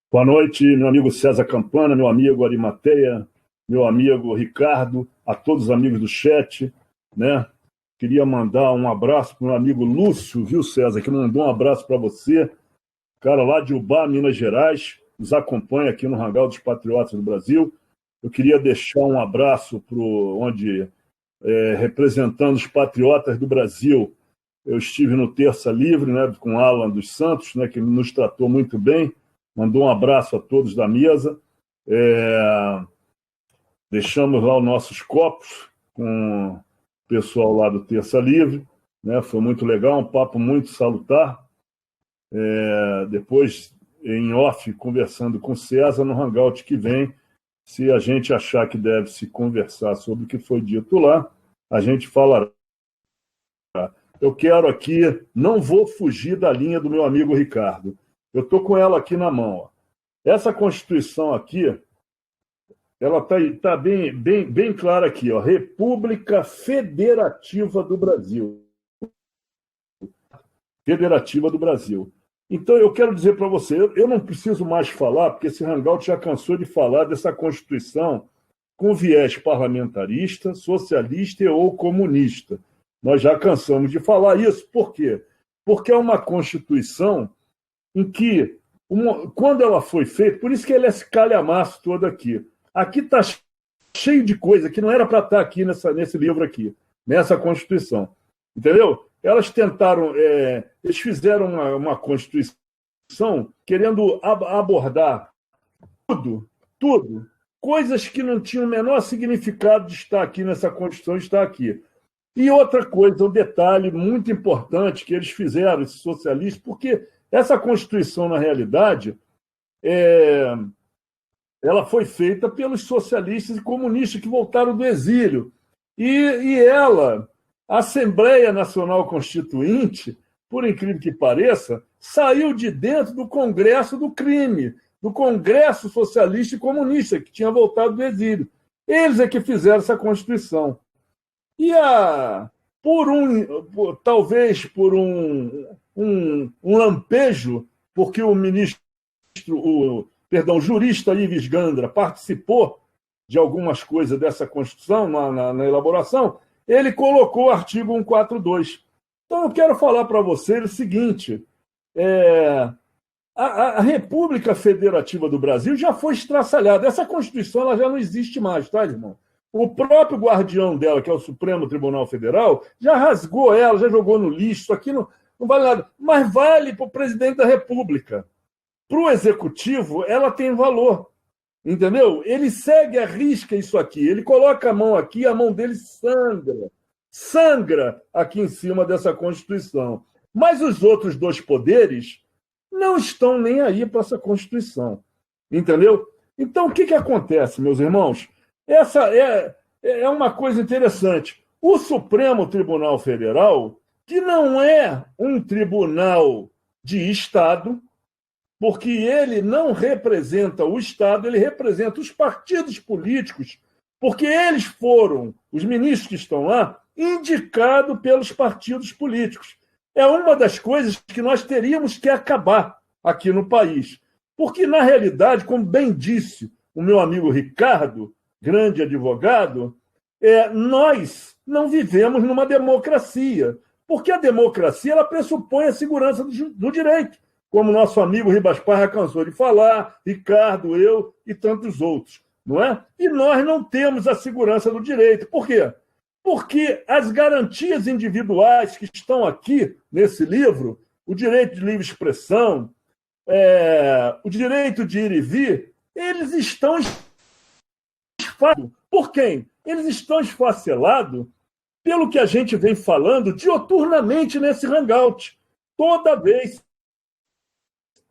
Boa noite, meu amigo César Campana, meu amigo Arimateia, meu amigo Ricardo, a todos os amigos do chat, né? Queria mandar um abraço para o meu amigo Lúcio, viu, César, que mandou um abraço para você, cara lá de Ubá, Minas Gerais, nos acompanha aqui no Hangout dos Patriotas do Brasil. Eu queria deixar um abraço representando os Patriotas do Brasil. Eu estive no Terça Livre, né, com Alan dos Santos, né, que nos tratou muito bem. Mandou um abraço a todos da mesa. Deixamos lá os nossos copos com o pessoal lá do Terça Livre, né? Foi muito legal, um papo muito salutar. Depois, em off, conversando com o César no Hangout que vem, se a gente achar que deve se conversar sobre o que foi dito lá, a gente falará. Eu quero aqui, não vou fugir da linha do meu amigo Ricardo. Eu estou com ela aqui na mão. Ó. Essa Constituição aqui, ela tá bem clara aqui, ó. República Federativa do Brasil. Federativa do Brasil. Então, eu quero dizer para você, eu não preciso mais falar, porque esse Hangout já cansou de falar dessa Constituição com viés parlamentarista, socialista ou comunista. Nós já cansamos de falar isso. Por quê? Porque é uma Constituição em que, quando ela foi feita, por isso que ele é esse calhamaço todo aqui. Aqui está cheio de coisa que não era para estar aqui nesse livro aqui, nessa Constituição. Entendeu? Elas tentaram, eles fizeram uma Constituição querendo abordar tudo, coisas que não tinham o menor significado de estar aqui nessa Constituição, estar aqui. E outra coisa, um detalhe muito importante que eles fizeram, esses socialistas, porque essa Constituição, na realidade, ela foi feita pelos socialistas e comunistas que voltaram do exílio. E ela, a Assembleia Nacional Constituinte, por incrível que pareça, saiu de dentro do Congresso do Crime, do Congresso Socialista e Comunista, que tinha voltado do exílio. Eles é que fizeram essa Constituição. E talvez por um lampejo, porque o jurista Ives Gandra participou de algumas coisas dessa Constituição na elaboração, ele colocou o artigo 142. Então, eu quero falar para você o seguinte, a República Federativa do Brasil já foi estraçalhada. Essa Constituição ela já não existe mais, tá, irmão? O próprio guardião dela, que é o Supremo Tribunal Federal, já rasgou ela, já jogou no lixo. Isso aqui não vale nada. Mas vale para o presidente da República. Para o executivo, ela tem valor. Entendeu? Ele segue à risca isso aqui. Ele coloca a mão aqui, a mão dele sangra aqui em cima dessa Constituição. Mas os outros dois poderes não estão nem aí para essa Constituição. Entendeu? Então, o que acontece, meus irmãos? Essa é uma coisa interessante. O Supremo Tribunal Federal, que não é um tribunal de Estado, porque ele não representa o Estado, ele representa os partidos políticos, porque eles foram, os ministros que estão lá, indicados pelos partidos políticos. É uma das coisas que nós teríamos que acabar aqui no país. Porque, na realidade, como bem disse o meu amigo Ricardo, grande advogado, nós não vivemos numa democracia, porque a democracia ela pressupõe a segurança do direito, como nosso amigo Ribas Parra cansou de falar, Ricardo, eu e tantos outros, não é? E nós não temos a segurança do direito. Por quê? Porque as garantias individuais que estão aqui nesse livro, o direito de livre expressão, o direito de ir e vir, eles estão por quem? Eles estão esfacelados pelo que a gente vem falando dioturnamente nesse Hangout. Toda vez.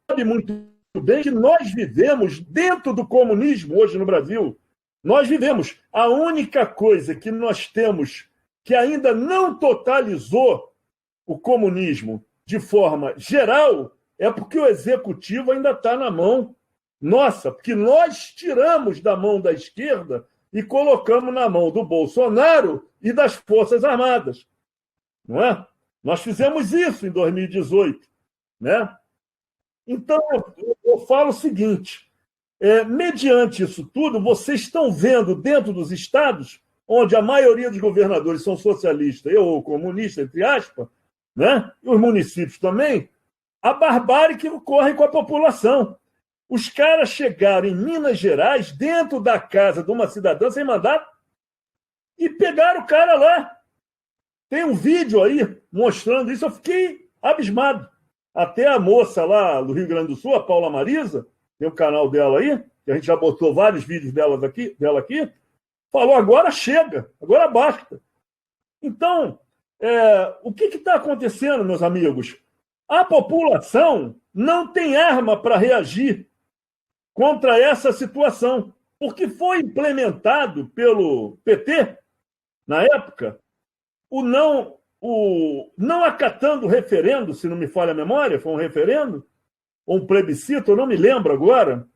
Sabe muito bem que nós vivemos dentro do comunismo hoje no Brasil. Nós vivemos. A única coisa que nós temos que ainda não totalizou o comunismo de forma geral é porque o executivo ainda está na mão nossa, porque nós tiramos da mão da esquerda e colocamos na mão do Bolsonaro e das Forças Armadas. Não é? Nós fizemos isso em 2018. Né? Então, eu falo o seguinte, mediante isso tudo, vocês estão vendo dentro dos estados, onde a maioria dos governadores são socialistas, ou comunistas, entre aspas, né? E os municípios também, a barbárie que ocorre com a população. Os caras chegaram em Minas Gerais, dentro da casa de uma cidadã sem mandato, e pegaram o cara lá. Tem um vídeo aí mostrando isso, eu fiquei abismado. Até a moça lá do Rio Grande do Sul, a Paula Marisa, tem o canal dela aí, que a gente já botou vários vídeos dela aqui, falou, agora chega, agora basta. Então, o que está acontecendo, meus amigos? A população não tem arma para reagir contra essa situação, porque foi implementado pelo PT, na época, o não acatando o referendo, se não me falha a memória, foi um referendo, ou um plebiscito, eu não me lembro agora,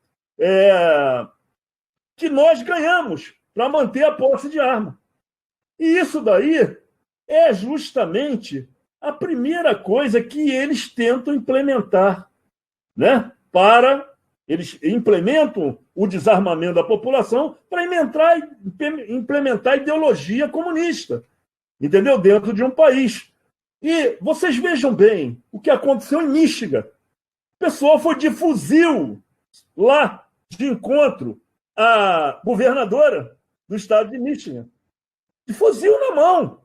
que nós ganhamos para manter a posse de arma. E isso daí é justamente a primeira coisa que eles tentam implementar, né? Eles implementam o desarmamento da população para implementar a ideologia comunista, entendeu? Dentro de um país. E vocês vejam bem o que aconteceu em Michigan. O pessoal foi de fuzil lá de encontro à governadora do estado de Michigan. De fuzil na mão.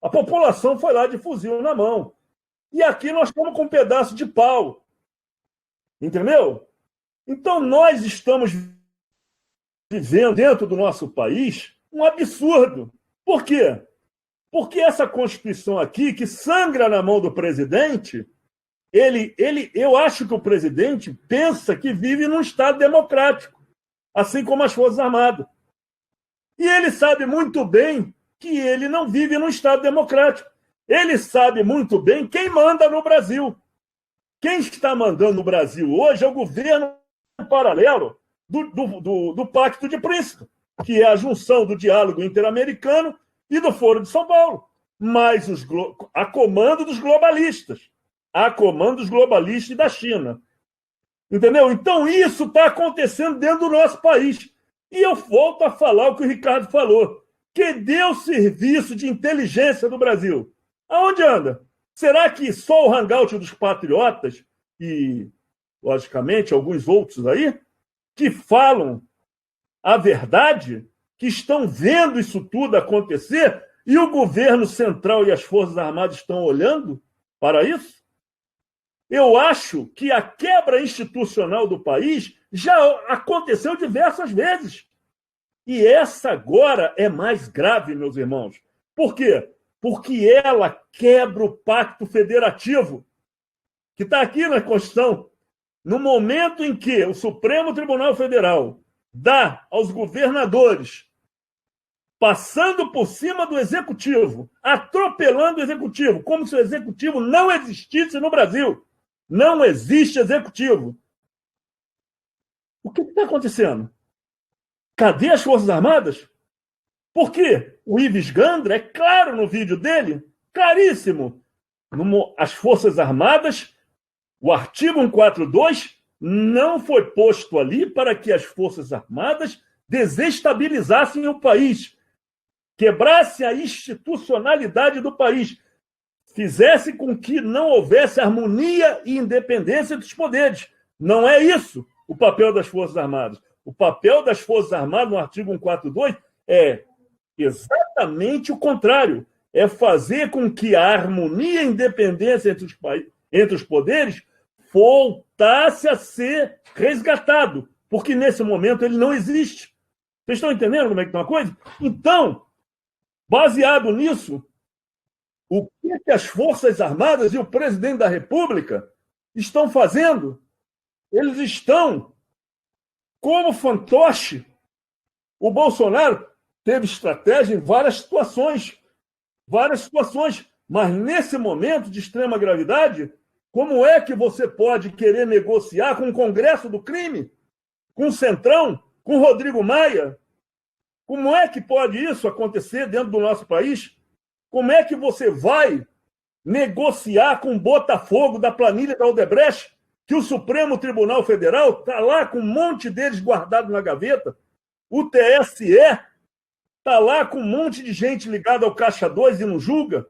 A população foi lá de fuzil na mão. E aqui nós estamos com um pedaço de pau. Entendeu? Então, nós estamos vivendo dentro do nosso país um absurdo. Por quê? Porque essa Constituição aqui, que sangra na mão do presidente, eu acho que o presidente pensa que vive num Estado democrático, assim como as Forças Armadas. E ele sabe muito bem que ele não vive num Estado democrático. Ele sabe muito bem quem manda no Brasil. Quem está mandando no Brasil hoje é o governo paralelo do Pacto de Princeton, que é a junção do diálogo interamericano e do Foro de São Paulo, mas a comando dos globalistas. A comando dos globalistas e da China. Entendeu? Então, isso está acontecendo dentro do nosso país. E eu volto a falar o que o Ricardo falou. Cadê o serviço de inteligência do Brasil? Aonde anda? Será que só o hangout dos patriotas e, logicamente, alguns outros aí, que falam a verdade, que estão vendo isso tudo acontecer, e o governo central e as Forças Armadas estão olhando para isso? Eu acho que a quebra institucional do país já aconteceu diversas vezes. E essa agora é mais grave, meus irmãos. Por quê? Porque ela quebra o pacto federativo, que está aqui na Constituição. No momento em que o Supremo Tribunal Federal dá aos governadores, passando por cima do Executivo, atropelando o Executivo, como se o Executivo não existisse no Brasil. Não existe Executivo. O que está acontecendo? Cadê as Forças Armadas? Por quê? O Ives Gandra é claro no vídeo dele, claríssimo. As Forças Armadas, o artigo 142 não foi posto ali para que as Forças Armadas desestabilizassem o país, quebrassem a institucionalidade do país, fizesse com que não houvesse harmonia e independência dos poderes. Não é isso o papel das Forças Armadas. O papel das Forças Armadas, no artigo 142, é exatamente o contrário. É fazer com que a harmonia e independência entre os poderes voltasse a ser resgatado, porque nesse momento ele não existe. Vocês estão entendendo como é que está uma coisa? Então, baseado nisso, o que as Forças Armadas e o presidente da República estão fazendo? Eles estão como fantoche. O Bolsonaro teve estratégia em várias situações, mas nesse momento de extrema gravidade, como é que você pode querer negociar com o Congresso do Crime, com o Centrão, com o Rodrigo Maia? Como é que pode isso acontecer dentro do nosso país? Como é que você vai negociar com o Botafogo da planilha da Odebrecht, que o Supremo Tribunal Federal está lá com um monte deles guardado na gaveta, o TSE está lá com um monte de gente ligada ao Caixa 2 e não julga.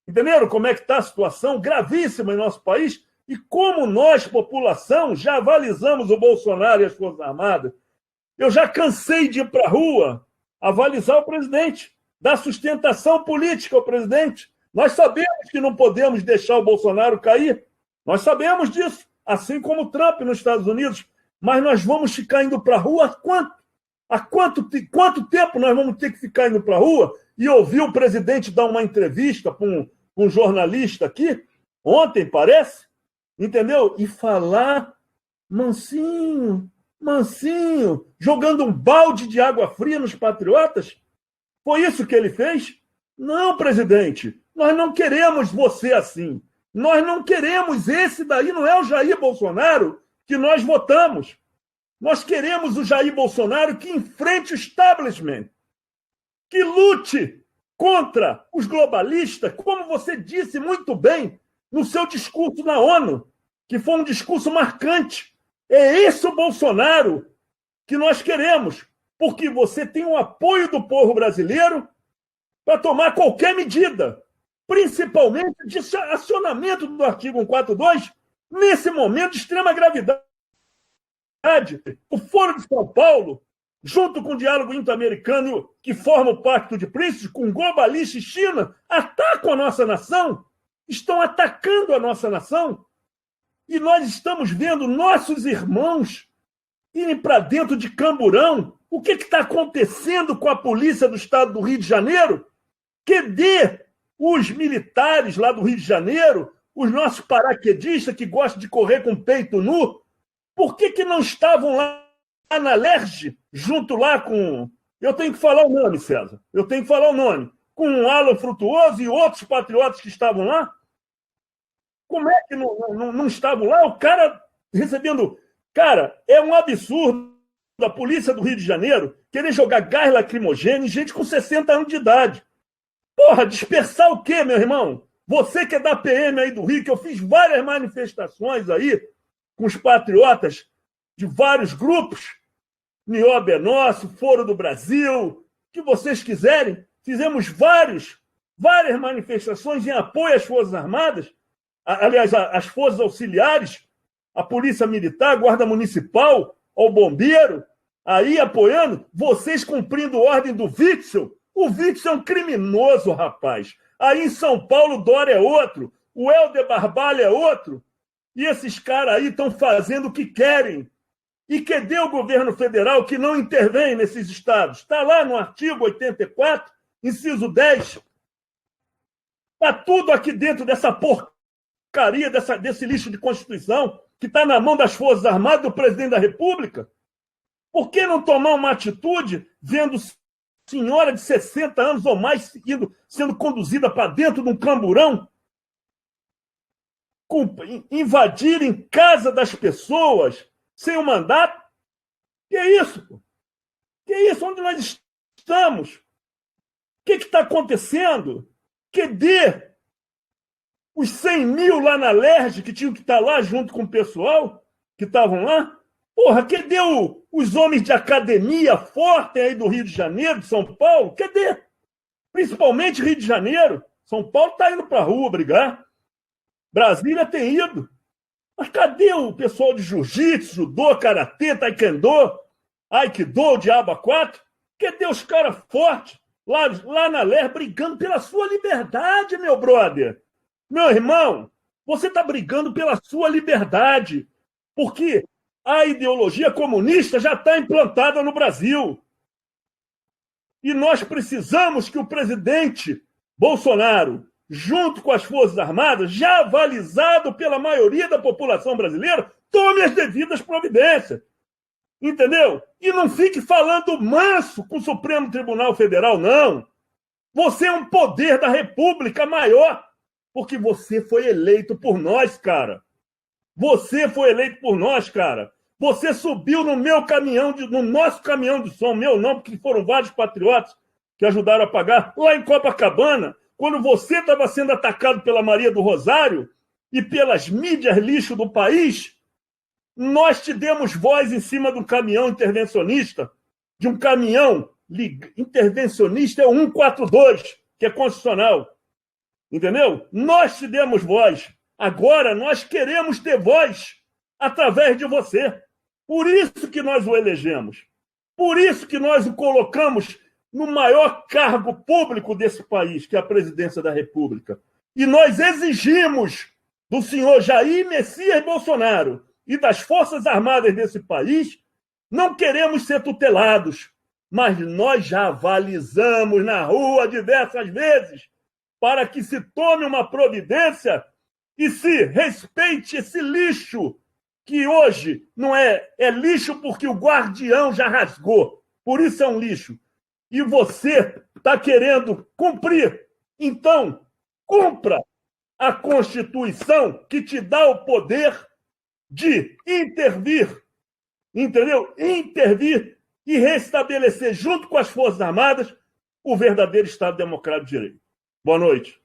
Entenderam como é que está a situação gravíssima em nosso país? E como nós, população, já avalizamos o Bolsonaro e as Forças Armadas. Eu já cansei de ir para a rua avalizar o presidente, dar sustentação política ao presidente. Nós sabemos que não podemos deixar o Bolsonaro cair. Nós sabemos disso, assim como o Trump nos Estados Unidos. Mas nós vamos ficar indo para a rua há quanto? Há quanto tempo nós vamos ter que ficar indo para a rua e ouvir o presidente dar uma entrevista para um jornalista aqui, ontem, parece, entendeu? E falar mansinho, jogando um balde de água fria nos patriotas? Foi isso que ele fez? Não, presidente, nós não queremos você assim. Nós não queremos esse daí, não é o Jair Bolsonaro que nós votamos. Nós queremos o Jair Bolsonaro que enfrente o establishment, que lute contra os globalistas, como você disse muito bem no seu discurso na ONU, que foi um discurso marcante. É esse o Bolsonaro que nós queremos, porque você tem o apoio do povo brasileiro para tomar qualquer medida, principalmente de acionamento do artigo 142, nesse momento de extrema gravidade. O Foro de São Paulo, junto com o Diálogo Interamericano, que forma o Pacto de Príncipes, com globalista e China, atacam a nossa nação, estão atacando a nossa nação, e nós estamos vendo nossos irmãos irem para dentro de Camburão. O que está acontecendo com a polícia do estado do Rio de Janeiro? Cadê os militares lá do Rio de Janeiro, os nossos paraquedistas que gostam de correr com o peito nu? Por que não estavam lá na LERJ, junto lá com... Eu tenho que falar o nome, César. Eu tenho que falar o nome. Com o Alan Frutuoso e outros patriotas que estavam lá? Como é que não estavam lá? O cara recebendo... Cara, é um absurdo a polícia do Rio de Janeiro querer jogar gás lacrimogêneo em gente com 60 anos de idade. Porra, dispersar o quê, meu irmão? Você que é da PM aí do Rio, que eu fiz várias manifestações aí com os patriotas de vários grupos, Nióbia é Nosso, Foro do Brasil, que vocês quiserem, fizemos várias manifestações em apoio às Forças Armadas, aliás, às Forças Auxiliares, a Polícia Militar, a Guarda Municipal, ao Bombeiro, aí apoiando, vocês cumprindo ordem do Witzel. O Witzel é um criminoso, rapaz. Aí em São Paulo, Dória é outro, o Helder Barbalho é outro, e esses caras aí estão fazendo o que querem. E cadê o governo federal que não intervém nesses estados? Está lá no artigo 84, inciso 10. Está tudo aqui dentro dessa porcaria, desse lixo de Constituição, que está na mão das Forças Armadas, do presidente da República. Por que não tomar uma atitude vendo senhora de 60 anos ou mais sendo conduzida para dentro de um camburão, invadirem casa das pessoas sem o mandato? Que é isso? Pô? Que é isso? Onde nós estamos? O que está acontecendo? Cadê os 100 mil lá na LERJ que tinham que estar lá junto com o pessoal que estavam lá? Porra, cadê os homens de academia forte aí do Rio de Janeiro, de São Paulo? Cadê? Principalmente Rio de Janeiro. São Paulo está indo para a rua brigar. Brasília tem ido. Mas cadê o pessoal de jiu-jitsu, judô, karatê, taekwondo, aikido, diabo 4? Cadê os caras fortes lá na LER brigando pela sua liberdade, meu brother? Meu irmão, você está brigando pela sua liberdade, porque a ideologia comunista já está implantada no Brasil. E nós precisamos que o presidente Bolsonaro, junto com as Forças Armadas, já avalizado pela maioria da população brasileira, tome as devidas providências. Entendeu? E não fique falando manso com o Supremo Tribunal Federal, não. Você é um poder da República maior, porque você foi eleito por nós, cara. Você foi eleito por nós, cara. Você subiu no meu caminhão, no nosso caminhão de som, meu não, porque foram vários patriotas que ajudaram a pagar, lá em Copacabana, quando você estava sendo atacado pela Maria do Rosário, e pelas mídias lixo do país, nós te demos voz em cima de um caminhão intervencionista, de um caminhão intervencionista é o 142, que é constitucional. Entendeu? Nós te demos voz. Agora nós queremos ter voz através de você. Por isso que nós o elegemos. Por isso que nós o colocamos no maior cargo público desse país, que é a presidência da República. E nós exigimos do senhor Jair Messias Bolsonaro e das Forças Armadas desse país, não queremos ser tutelados, mas nós já avalizamos na rua diversas vezes para que se tome uma providência e se respeite esse lixo, que hoje não é lixo porque o guardião já rasgou, por isso é um lixo. E você está querendo cumprir. Então, cumpra a Constituição que te dá o poder de intervir, entendeu? Intervir e restabelecer, junto com as Forças Armadas, o verdadeiro Estado Democrático de Direito. Boa noite.